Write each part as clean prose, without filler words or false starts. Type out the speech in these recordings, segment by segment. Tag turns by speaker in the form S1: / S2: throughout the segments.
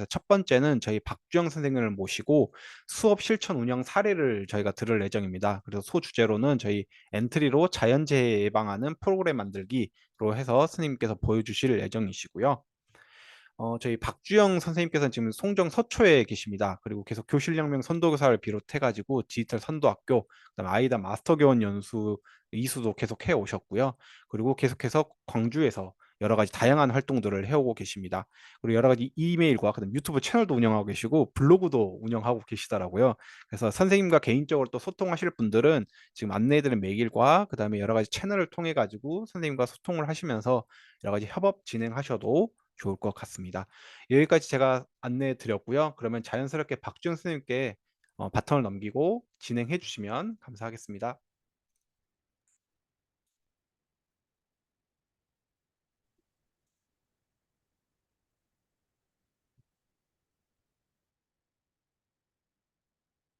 S1: 그래서 첫 번째는 저희 박주영 선생님을 모시고 수업 실천 운영 사례를 저희가 들을 예정입니다. 그래서 소주제로는 저희 엔트리로 자연재해 예방하는 프로그램 만들기로 해서 선생님께서 보여주실 예정이시고요. 저희 박주영 선생님께서는 지금 송정 서초에 계십니다. 그리고 계속 교실혁명 선도교사를 비롯해가지고 디지털 선도학교, 그다음 아이다 마스터교원 연수 이수도 계속 해 오셨고요. 그리고 계속해서 광주에서 여러 가지 다양한 활동들을 해오고 계십니다. 그리고 여러 가지 이메일과 그다음 유튜브 채널도 운영하고 계시고 블로그도 운영하고 계시더라고요. 그래서 선생님과 개인적으로 또 소통하실 분들은 지금 안내해드린 메일과 그다음에 여러 가지 채널을 통해 가지고 선생님과 소통을 하시면서 여러 가지 협업 진행하셔도 좋을 것 같습니다. 여기까지 제가 안내해 드렸고요. 그러면 자연스럽게 박지훈 선생님께 바ton을 넘기고 진행해 주시면 감사하겠습니다.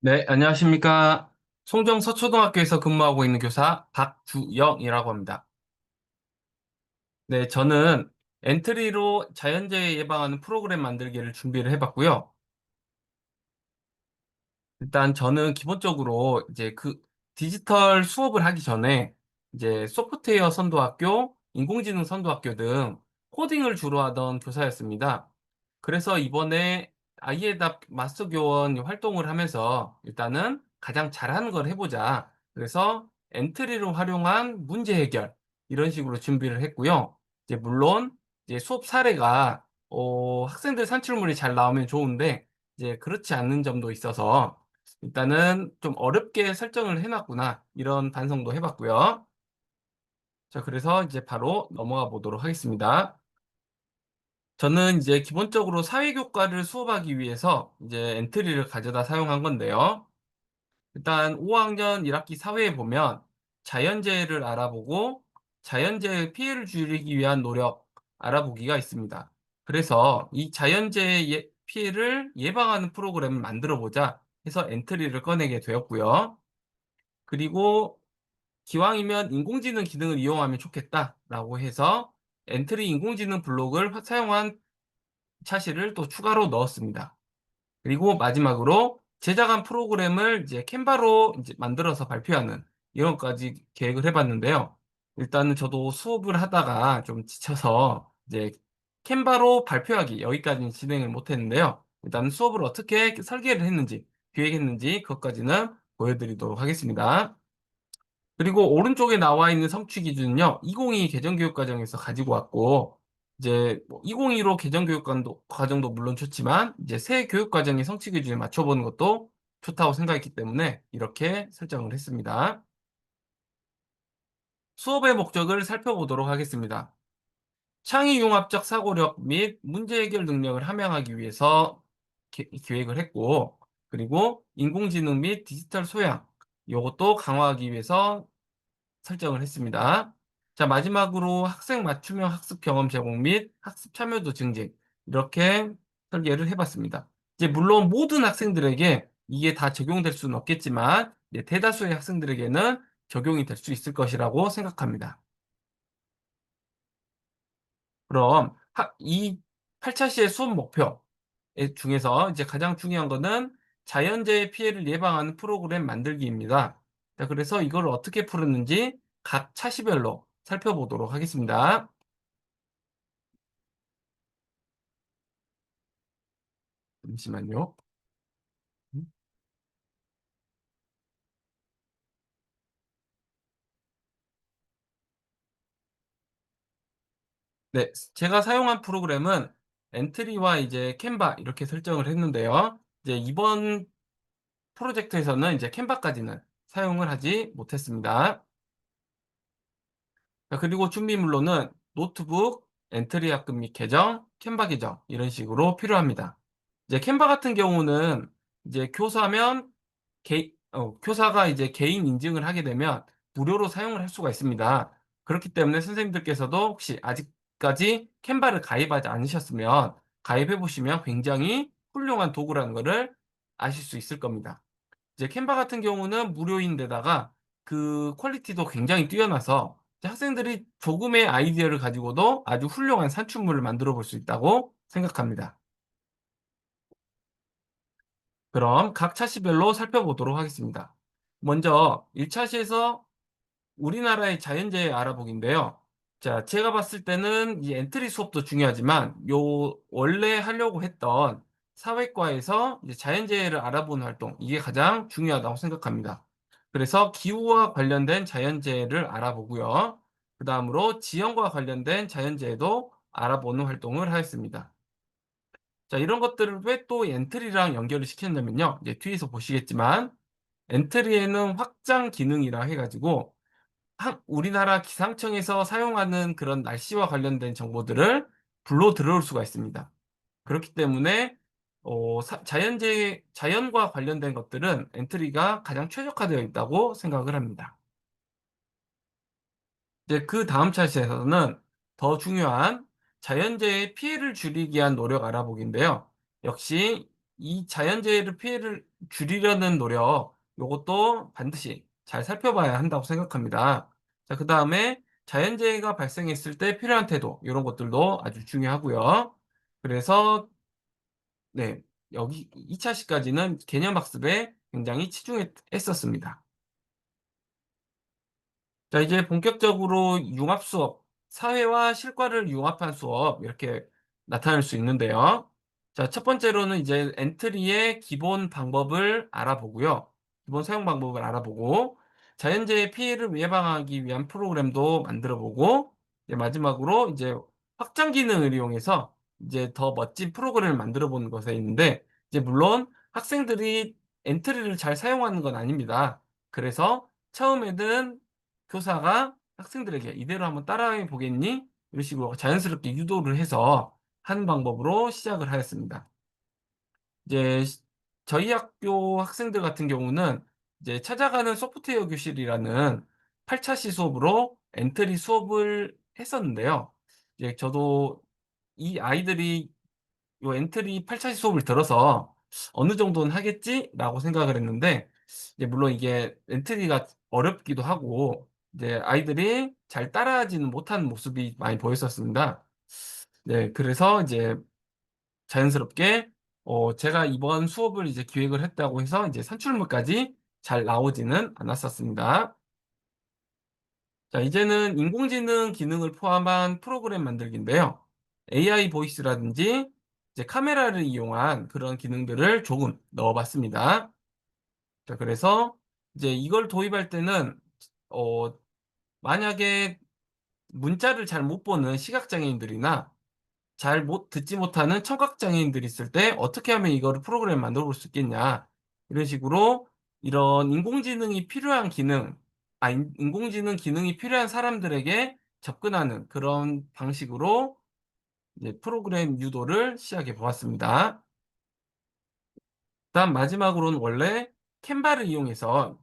S2: 네, 안녕하십니까. 송정 서초등학교에서 근무하고 있는 교사 박주영이라고 합니다. 네, 저는 엔트리로 자연재해 예방하는 프로그램 만들기를 준비를 해봤고요. 일단 저는 기본적으로 이제 그 디지털 수업을 하기 전에 이제 소프트웨어 선도학교, 인공지능 선도학교 등 코딩을 주로 하던 교사였습니다. 그래서 이번에 아이에답 마스터 교원 활동을 하면서 일단은 가장 잘하는 걸 해보자. 그래서 엔트리로 활용한 문제 해결 이런 식으로 준비를 했고요. 이제 물론 이제 수업 사례가 학생들 산출물이 잘 나오면 좋은데 이제 그렇지 않는 점도 있어서 일단은 좀 어렵게 설정을 해 놨구나. 이런 반성도 해 봤고요. 자, 그래서 이제 바로 넘어가 보도록 하겠습니다. 저는 이제 기본적으로 사회교과를 수업하기 위해서 이제 엔트리를 가져다 사용한 건데요. 일단 5 학년 1 학기 사회에 보면 자연재해를 알아보고 자연재해 피해를 줄이기 위한 노력 알아보기가 있습니다. 그래서 이 자연재해 피해를 예방하는 프로그램을 만들어 보자 해서 엔트리를 꺼내게 되었고요. 그리고 기왕이면 인공지능 기능을 이용하면 좋겠다라고 해서 엔트리 인공지능 블록을 사용한 차시를 또 추가로 넣었습니다. 그리고 마지막으로 제작한 프로그램을 이제 캔바로 이제 만들어서 발표하는 이런 것까지 계획을 해 봤는데요. 일단은 저도 수업을 하다가 좀 지쳐서 이제 캔바로 발표하기 여기까지는 진행을 못 했는데요. 일단은 수업을 어떻게 설계를 했는지 기획했는지 그것까지는 보여 드리도록 하겠습니다. 그리고 오른쪽에 나와 있는 성취 기준은요. 2022 개정교육과정에서 가지고 왔고 이제 뭐 2025 개정교육관도 과정도 물론 좋지만 이제 새 교육과정의 성취 기준에 맞춰 보는 것도 좋다고 생각했기 때문에 이렇게 설정을 했습니다. 수업의 목적을 살펴보도록 하겠습니다. 창의융합적 사고력 및 문제 해결 능력을 함양하기 위해서 기획을 했고 그리고 인공지능 및 디지털 소양 요것도 강화하기 위해서 설정을 했습니다. 자, 마지막으로 학생 맞춤형 학습 경험 제공 및 학습 참여도 증진 이렇게 설계를 해 봤습니다. 이제 물론 모든 학생들에게 이게 다 적용될 수는 없겠지만 이제 대다수의 학생들에게는 적용이 될 수 있을 것이라고 생각합니다. 그럼 이 8차 시의 수업 목표 중에서 이제 가장 중요한 거는 자연재해 피해를 예방하는 프로그램 만들기입니다. 자, 그래서 이걸 어떻게 풀었는지 각 차시별로 살펴보도록 하겠습니다. 잠시만요. 음. 네, 제가 사용한 프로그램은 엔트리와 이제 캔바 이렇게 설정을 했는데요. 이제 이번 프로젝트에서는 이제 캔바까지는 사용을 하지 못했습니다. 자, 그리고 준비물로는 노트북, 엔트리 합금 및 계정, 캔바 계정 이런 식으로 필요합니다. 이제 캔바 같은 경우는 이제 교사가 이제 개인 인증을 하게 되면 무료로 사용을 할 수가 있습니다. 그렇기 때문에 선생님들께서도 혹시 아직까지 캔바를 가입하지 않으셨으면 가입해 보시면 굉장히 훌륭한 도구라는 거를 아실 수 있을 겁니다. 이제 캔바 같은 경우는 무료인데다가 그 퀄리티도 굉장히 뛰어나서 이제 학생들이 조금의 아이디어를 가지고도 아주 훌륭한 산출물을 만들어 볼 수 있다고 생각합니다. 그럼 각 차시별로 살펴보도록 하겠습니다. 먼저 1차 시에서 우리나라의 자연재해 알아보기인데요. 자, 제가 봤을 때는 이 엔트리 수업도 중요하지만 원래 하려고 했던 사회과에서 이제 자연재해를 알아보는 활동, 이게 가장 중요하다고 생각합니다. 그래서 기후와 관련된 자연재해를 알아보고요. 그 다음으로 지형과 관련된 자연재해도 알아보는 활동을 하였습니다. 자, 이런 것들을 왜 또 엔트리랑 연결을 시켰냐면요. 이제 뒤에서 보시겠지만 엔트리에는 확장 기능이라 해가지고 우리나라 기상청에서 사용하는 그런 날씨와 관련된 정보들을 불러 들어올 수가 있습니다. 그렇기 때문에 자연과 관련된 것들은 엔트리가 가장 최적화되어 있다고 생각을 합니다. 이제 그 다음 차트에서는 더 중요한 자연재해 피해를 줄이기 위한 노력 알아보기인데요. 역시 이 자연재해를 피해를 줄이려는 노력, 요것도 반드시 잘 살펴봐야 한다고 생각합니다. 자, 그 다음에 자연재해가 발생했을 때 필요한 태도, 이런 것들도 아주 중요하고요. 그래서 네, 여기 2차 시까지는 개념 학습에 굉장히 치중했었습니다. 자, 이제 본격적으로 융합 수업, 사회와 실과를 융합한 수업, 이렇게 나타낼 수 있는데요. 자, 첫 번째로는 이제 엔트리의 기본 방법을 알아보고요. 기본 사용 방법을 알아보고, 자연재해 피해를 예방하기 위한 프로그램도 만들어 보고, 이제 마지막으로 이제 확장 기능을 이용해서 이제 더 멋진 프로그램을 만들어 보는 것에 있는데, 이제 물론 학생들이 엔트리를 잘 사용하는 건 아닙니다. 그래서 처음에는 교사가 학생들에게 "이대로 한번 따라해 보겠니?" 이런 식으로 자연스럽게 유도를 해서 하는 방법으로 시작을 하였습니다. 이제 저희 학교 학생들 같은 경우는 이제 찾아가는 소프트웨어 교실이라는 8 차시 수업으로 엔트리 수업을 했었는데요. 이제 저도 이 아이들이 요 엔트리 8 차시 수업을 들어서 '어느 정도는 하겠지?'라고 생각을 했는데, 이제 물론 이게 엔트리가 어렵기도 하고 이제 아이들이 잘 따라하지는 못하는 모습이 많이 보였었습니다. 네, 그래서 이제 자연스럽게 제가 이번 수업을 이제 기획을 했다고 해서 이제 산출물까지 잘 나오지는 않았었습니다. 자, 이제는 인공지능 기능을 포함한 프로그램 만들기인데요. AI 보이스라든지 이제 카메라를 이용한 그런 기능들을 조금 넣어 봤습니다. 자, 그래서 이제 이걸 도입할 때는 어 만약에 문자를 잘 못 보는 시각장애인들이나 잘 못 듣지 못하는 청각장애인들이 있을 때 "어떻게 하면 이거를 프로그램 만들어 볼 수 있겠냐." 이런 식으로 이런 인공지능이 필요한 기능, 인공지능 기능이 필요한 사람들에게 접근하는 그런 방식으로 이제 프로그램 유도를 시작해 보았습니다. 그다음 마지막으로는 원래 캔바를 이용해서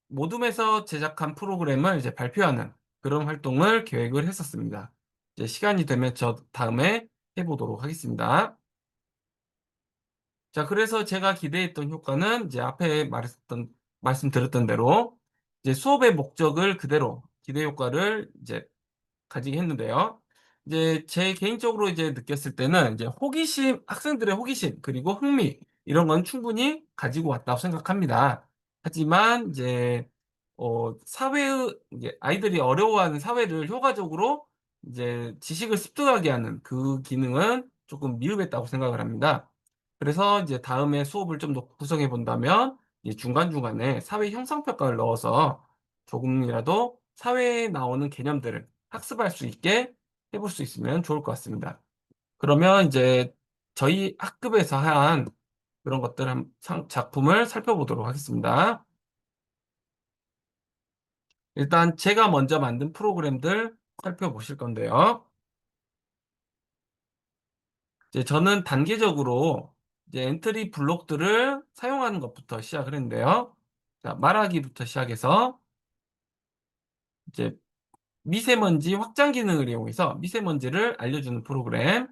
S2: 모둠에서 제작한 프로그램을 이제 발표하는 그런 활동을 계획을 했었습니다. 이제 시간이 되면 저 다음에 해 보도록 하겠습니다. 자, 그래서 제가 기대했던 효과는 이제 앞에 말씀드렸던 대로 이제 수업의 목적을 그대로 기대 효과를 이제 가지게 했는데요. 이제 제 개인적으로 이제 느꼈을 때는 이제 학생들의 호기심 그리고 흥미, 이런 건 충분히 가지고 왔다고 생각합니다. 하지만 이제 사회의 이제 아이들이 어려워하는 사회를 효과적으로 이제 지식을 습득하게 하는 그 기능은 조금 미흡했다고 생각을 합니다. 그래서 이제 다음에 수업을 좀 더 구성해 본다면 이 중간중간에 사회 형성 평가를 넣어서 조금이라도 사회에 나오는 개념들을 학습할 수 있게 해볼 수 있으면 좋을 것 같습니다. 그러면 이제 저희 학급에서 한 그런 것들 작품을 살펴보도록 하겠습니다. 일단 제가 먼저 만든 프로그램들 살펴보실 건데요. 이제 저는 단계적으로 이제 엔트리 블록들을 사용하는 것부터 시작을 했는데요. 자, 말하기부터 시작해서 이제 미세먼지 확장 기능을 이용해서 미세먼지를 알려주는 프로그램,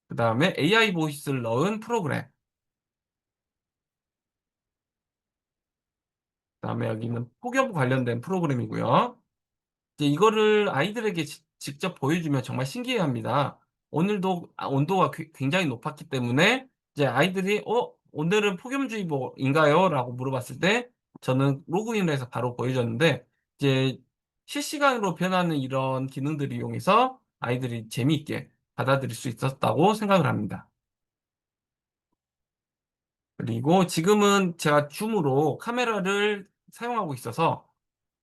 S2: 그다음에 AI 보이스를 넣은 프로그램, 그다음에 여기는 폭염 관련된 프로그램이고요. 이제 이거를 아이들에게 직접 보여주면 정말 신기해합니다. 오늘도 온도가 굉장히 높았기 때문에 이제 아이들이 오늘은 폭염주의보인가요? 라고 물어봤을 때 저는 로그인을 해서 바로 보여줬는데 이제 실시간으로 변하는 이런 기능들을 이용해서 아이들이 재미있게 받아들일 수 있었다고 생각을 합니다. 그리고 지금은 제가 줌으로 카메라를 사용하고 있어서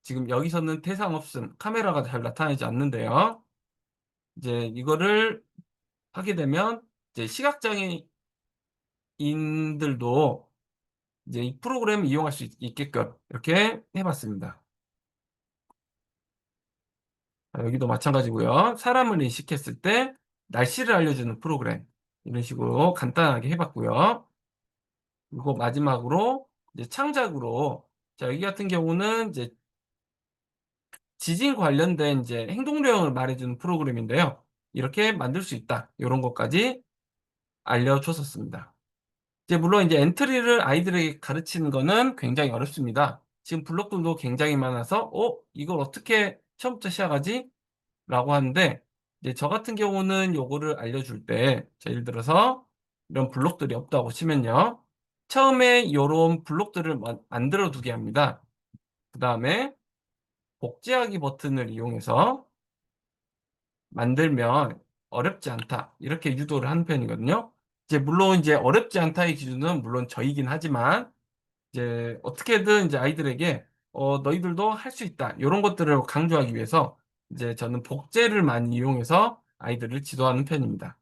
S2: 지금 여기서는 대상 없음, 카메라가 잘 나타나지 않는데요. 이제 이거를 하게 되면 이제 시각장애인들도 이제 이 프로그램을 이용할 수 있게끔 이렇게 해봤습니다. 여기도 마찬가지고요. 사람을 인식했을 때 날씨를 알려주는 프로그램 이런 식으로 간단하게 해봤고요. 그리고 마지막으로 이제 창작으로 자 여기 같은 경우는 이제 지진 관련된 이제 행동대응을 말해주는 프로그램인데요. 이렇게 만들 수 있다. 이런 것까지 알려줬었습니다. 이제 물론 이제 엔트리를 아이들에게 가르치는 거는 굉장히 어렵습니다. 지금 블록들도 굉장히 많아서 이걸 어떻게 처음부터 시작하지? 라고 하는데 이제 저 같은 경우는 요거를 알려줄 때 예를 들어서 이런 블록들이 없다고 치면요. 처음에 요런 블록들을 만들어 두게 합니다. 그 다음에 복제하기 버튼을 이용해서 만들면 어렵지 않다. 이렇게 유도를 하는 편이거든요. 이제 물론 이제 어렵지 않다의 기준은 물론 저이긴 하지만 이제 어떻게든 이제 아이들에게 너희들도 할 수 있다. 요런 것들을 강조하기 위해서 이제 저는 복제를 많이 이용해서 아이들을 지도하는 편입니다.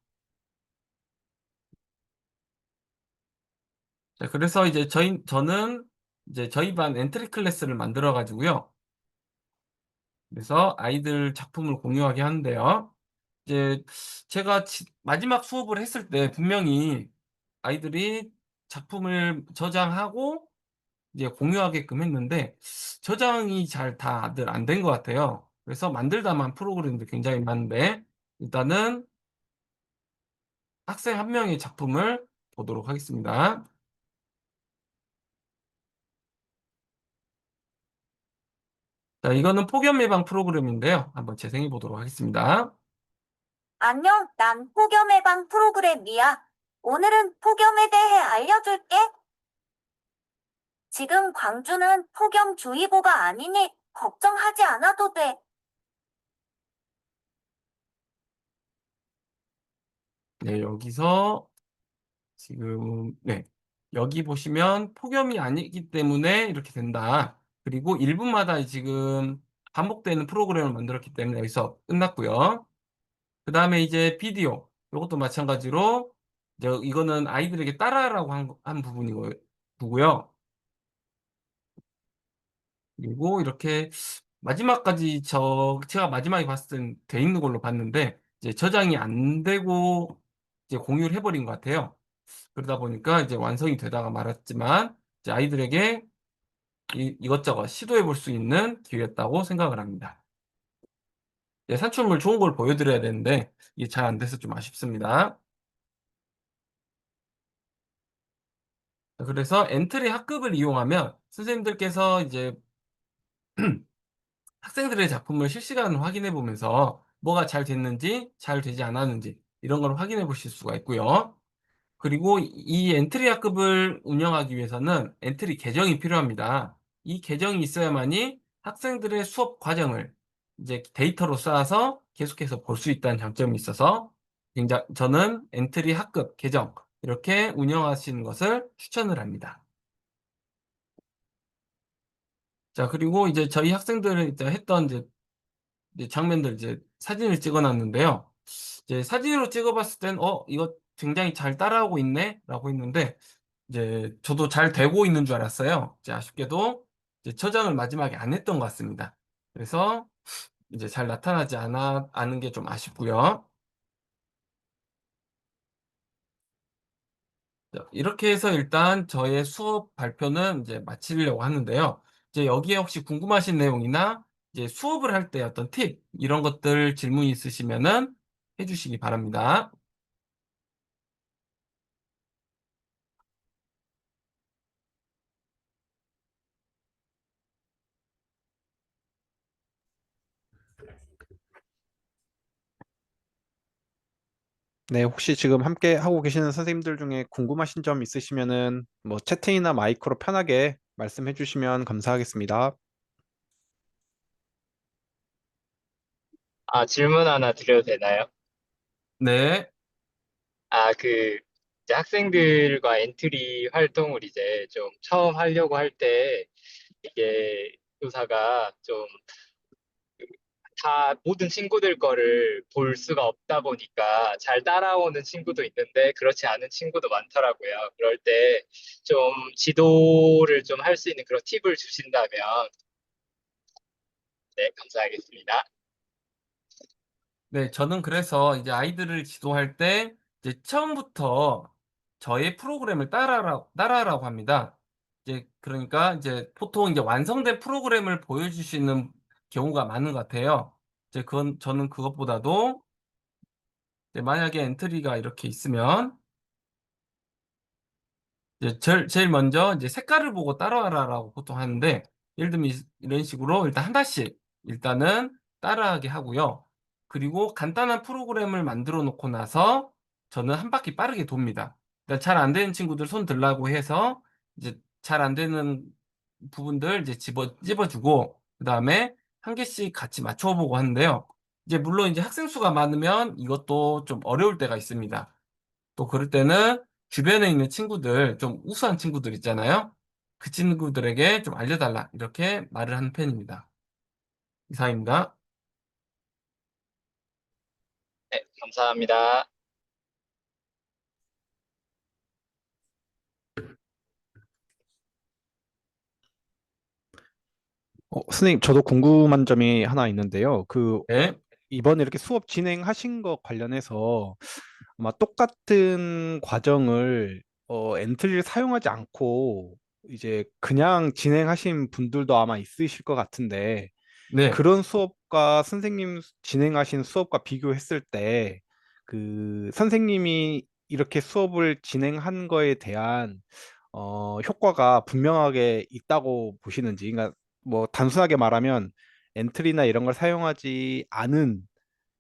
S2: 자, 그래서 이제 저는 이제 저희 반 엔트리 클래스를 만들어 가지고요. 그래서 아이들 작품을 공유하게 하는데요. 이제 제가 마지막 수업을 했을 때 분명히 아이들이 작품을 저장하고 이제 공유하게끔 했는데 저장이 잘 다들 안 된 것 같아요. 그래서 만들다만 프로그램도 굉장히 많은데 일단은 학생 한 명의 작품을 보도록 하겠습니다. 자, 이거는 폭염 예방 프로그램인데요. 한번 재생해 보도록 하겠습니다.
S3: 안녕, 난 폭염 예방 프로그램이야. 오늘은 폭염에 대해 알려줄게. 지금 광주는 폭염주의보가 아니니 걱정하지 않아도 돼.
S2: 네, 여기서 네, 여기 보시면 폭염이 아니기 때문에 이렇게 된다. 그리고 1분마다 지금 반복되는 프로그램을 만들었기 때문에 여기서 끝났고요. 그 다음에 이제 비디오. 이것도 마찬가지로 이거는 아이들에게 따라하라고 한 부분이고요. 그리고 이렇게 마지막까지 제가 마지막에 봤을 땐 돼 있는 걸로 봤는데 이제 저장이 안 되고 이제 공유를 해버린 것 같아요. 그러다 보니까 이제 완성이 되다가 말았지만 이제 아이들에게 이것저것 시도해 볼 수 있는 기회였다고 생각을 합니다. 예, 산출물 좋은 걸 보여드려야 되는데 이게 잘 안 돼서 좀 아쉽습니다. 그래서 엔트리 학급을 이용하면 선생님들께서 이제 학생들의 작품을 실시간으로 확인해 보면서 뭐가 잘 됐는지 잘 되지 않았는지 이런 걸 확인해 보실 수가 있고요. 그리고 이 엔트리 학급을 운영하기 위해서는 엔트리 계정이 필요합니다. 이 계정이 있어야만이 학생들의 수업 과정을 이제 데이터로 쌓아서 계속해서 볼 수 있다는 장점이 있어서 저는 엔트리 학급 계정 이렇게 운영하시는 것을 추천을 합니다. 자, 그리고 이제 저희 학생들이 이제 했던 이제 장면들 이제 사진을 찍어 놨는데요. 이제 사진으로 찍어 봤을 땐 이거 굉장히 잘 따라하고 있네?"라고 했는데 이제 저도 잘 되고 있는 줄 알았어요. 이제 아쉽게도 이제 저장을 마지막에 안 했던 것 같습니다. 그래서 이제 잘 나타나지 않은 게 좀 아쉽고요. 자, 이렇게 해서 일단 저의 수업 발표는 이제 마치려고 하는데요. 이제 여기에 혹시 궁금하신 내용이나 이제 수업을 할 때 어떤 팁 이런 것들 질문 있으시면은 해 주시기 바랍니다.
S1: 네, 혹시 지금 함께 하고 계시는 선생님들 중에 궁금하신 점 있으시면은 뭐 채팅이나 마이크로 편하게 말씀해 주시면 감사하겠습니다.
S4: 질문 하나 드려도 되나요?
S2: 네,
S4: 이제 학생들과 엔트리 활동을 이제 좀 처음 하려고 할 때, 이게 교사가 좀 다 모든 친구들 거를 볼 수가 없다 보니까 잘 따라오는 친구도 있는데 그렇지 않은 친구도 많더라고요. 그럴 때 좀 지도를 좀 할 수 있는 그런 팁을 주신다면, 네, 감사하겠습니다.
S2: 네, 저는 그래서 이제 아이들을 지도할 때 이제 처음부터 저의 프로그램을 따라하라고 합니다. 이제 그러니까 이제 보통 이제 완성된 프로그램을 보여주시는 경우가 많은 것 같아요. 이제 그건 저는 그것보다도 이제 만약에 엔트리가 이렇게 있으면 이제 제일 먼저 이제 색깔을 보고 따라하라라고 보통 하는데, 예를 들면 이런 식으로 일단 하나씩 일단은 따라하게 하고요. 그리고 간단한 프로그램을 만들어 놓고 나서 저는 한 바퀴 빠르게 돕니다. 그러니까 잘 안 되는 친구들 손 들라고 해서 이제 잘 안 되는 부분들 이제 찝어주고, 그다음에 한 개씩 같이 맞춰 보고 하는데요. 이제 물론 이제 학생 수가 많으면 이것도 좀 어려울 때가 있습니다. 또 그럴 때는 주변에 있는 친구들, 좀 우수한 친구들 있잖아요. 그 친구들에게 좀 알려달라, 이렇게 말을 하는 편입니다. 이상입니다.
S4: 네, 감사합니다.
S1: 선생님, 저도 궁금한 점이 하나 있는데요.
S2: 네,
S1: 이번에 이렇게 수업 진행하신 것 관련해서 아마 똑같은 과정을 엔트리를 사용하지 않고 이제 그냥 진행하신 분들도 아마 있으실 것 같은데
S2: 네.
S1: 그런 수업과 선생님 진행하신 수업과 비교했을 때 그 선생님이 이렇게 수업을 진행한 거에 대한 효과가 분명하게 있다고 보시는지, 그러니까 뭐 단순하게 말하면 엔트리나 이런 걸 사용하지 않은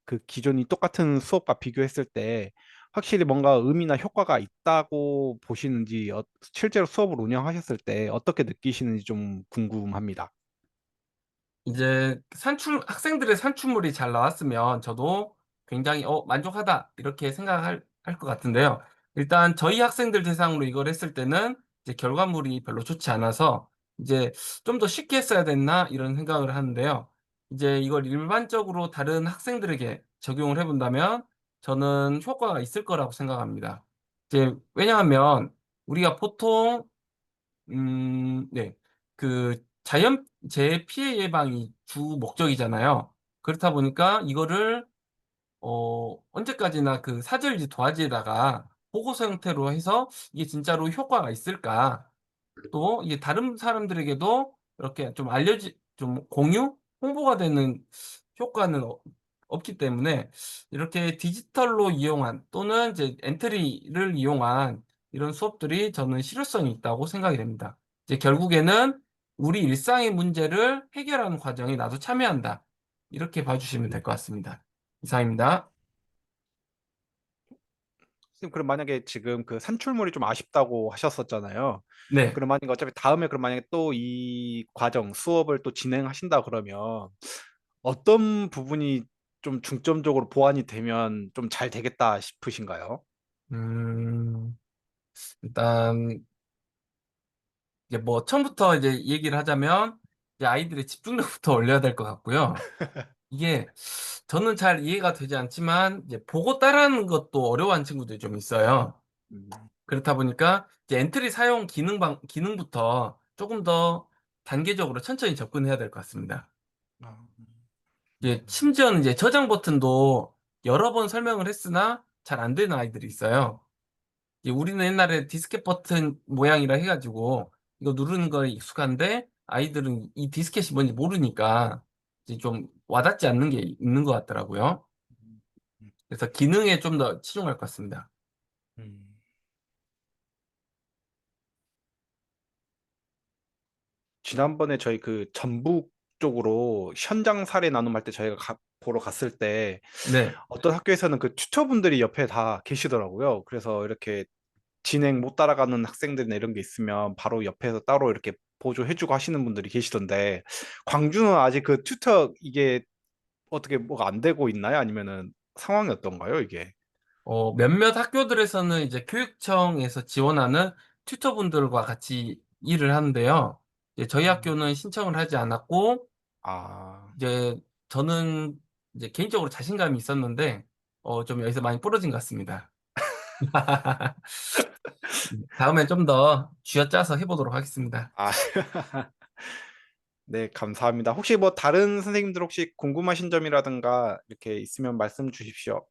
S1: 그 기존이 똑같은 수업과 비교했을 때 확실히 뭔가 의미나 효과가 있다고 보시는지, 실제로 수업을 운영하셨을 때 어떻게 느끼시는지 좀 궁금합니다.
S2: 이제 학생들의 산출물이 잘 나왔으면 저도 굉장히 만족하다, 이렇게 생각할 것 같은데요. 일단 저희 학생들 대상으로 이걸 했을 때는 이제 결과물이 별로 좋지 않아서 이제 좀 더 쉽게 했어야 됐나, 이런 생각을 하는데요. 이제 이걸 일반적으로 다른 학생들에게 적용을 해 본다면 저는 효과가 있을 거라고 생각합니다. 이제 왜냐하면 우리가 보통 네. 그 자연재해 피해 예방이 주 목적이잖아요. 그렇다 보니까 이거를 언제까지나 그 사절지 도화지에다가 보고서 형태로 해서 이게 진짜로 효과가 있을까? 또 이게 다른 사람들에게도 이렇게 좀 좀 홍보가 되는 효과는 없기 때문에, 이렇게 디지털로 이용한 또는 이제 엔트리를 이용한 이런 수업들이 저는 실효성이 있다고 생각이 됩니다. 이제 결국에는 '우리 일상의 문제를 해결하는 과정에 나도 참여한다.' 이렇게 봐 주시면 될 것 같습니다. 이상입니다.
S1: 선생님, 그럼 만약에 지금 그 산출물이 좀 아쉽다고 하셨었잖아요.
S2: 네.
S1: 그럼 만약에 어차피 다음에 그럼 만약에 또 이 과정 수업을 또 진행하신다 그러면 어떤 부분이 좀 중점적으로 보완이 되면 좀 잘 되겠다 싶으신가요?
S2: 음 일단 이제 뭐 처음부터 이제 얘기를 하자면 이제 아이들의 집중력부터 올려야 될 것 같고요. 이게 저는 잘 이해가 되지 않지만 이제 보고 따라하는 것도 어려워하는 친구들이 좀 있어요.
S1: 음.
S2: 그렇다 보니까 이제 엔트리 사용 기능부터 조금 더 단계적으로 천천히 접근해야 될 것 같습니다.
S1: 아,
S2: 이제 심지어는 이제 저장 버튼도 여러 번 설명을 했으나 잘 안 되는 아이들이 있어요. 우리는 옛날에 디스켓 버튼 모양이라 해 가지고 이거 누르는 거에 익숙한데, 아이들은 이 디스켓이 뭔지 모르니까 이제 좀 와닿지 않는 게 있는 것 같더라고요.
S1: 음, 음,
S2: 그래서 기능에 좀 더 치중할 것 같습니다.
S1: 음. 지난번에 저희 그 전북 쪽으로 현장 사례 나눔할 때 저희가 보러 갔을 때
S2: 네.
S1: 어떤 학교에서는 그 튜터분들이 옆에 다 계시더라고요. 그래서 이렇게 진행 못 따라가는 학생들이나 이런 게 있으면 바로 옆에서 따로 이렇게 보조해주고 하시는 분들이 계시던데 광주는 아직 그 튜터 이게 어떻게 뭐가 안 되고 있나요? 아니면은 상황이 어떤가요, 이게?
S2: 몇몇 학교들에서는 이제 교육청에서 지원하는 튜터분들과 같이 일을 하는데요. 이제 저희
S1: 음.
S2: 학교는 신청을 하지 않았고,
S1: 아,
S2: 이제 저는 이제 개인적으로 자신감이 있었는데, 좀 여기서 많이 부러진 것 같습니다. 다음에 좀 더 쥐어짜서 해보도록 하겠습니다.
S1: 아, 네, 감사합니다. 혹시 뭐 다른 선생님들 혹시 궁금하신 점이라든가 이렇게 있으면 말씀 주십시오.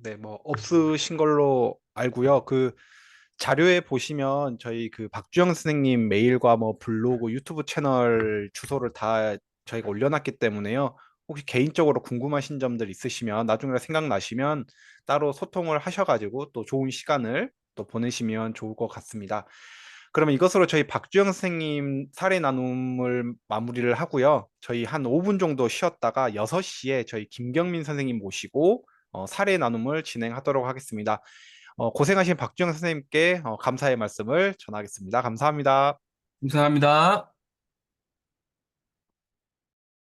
S1: 네, 뭐 없으신 걸로 알고요. 그 자료에 보시면 저희 그 박주영 선생님 메일과 뭐 블로그, 유튜브 채널 주소를 다 저희가 올려놨기 때문에요. 혹시 개인적으로 궁금하신 점들 있으시면 나중에 생각나시면 따로 소통을 하셔가지고 또 좋은 시간을 또 보내시면 좋을 것 같습니다. 그러면 이것으로 저희 박주영 선생님 사례 나눔을 마무리를 하고요. 저희 한 5분 정도 쉬었다가 6시에 저희 김경민 선생님 모시고 사례 나눔을 진행하도록 하겠습니다. 고생하신 박주영 선생님께 감사의 말씀을 전하겠습니다. 감사합니다.
S2: 감사합니다.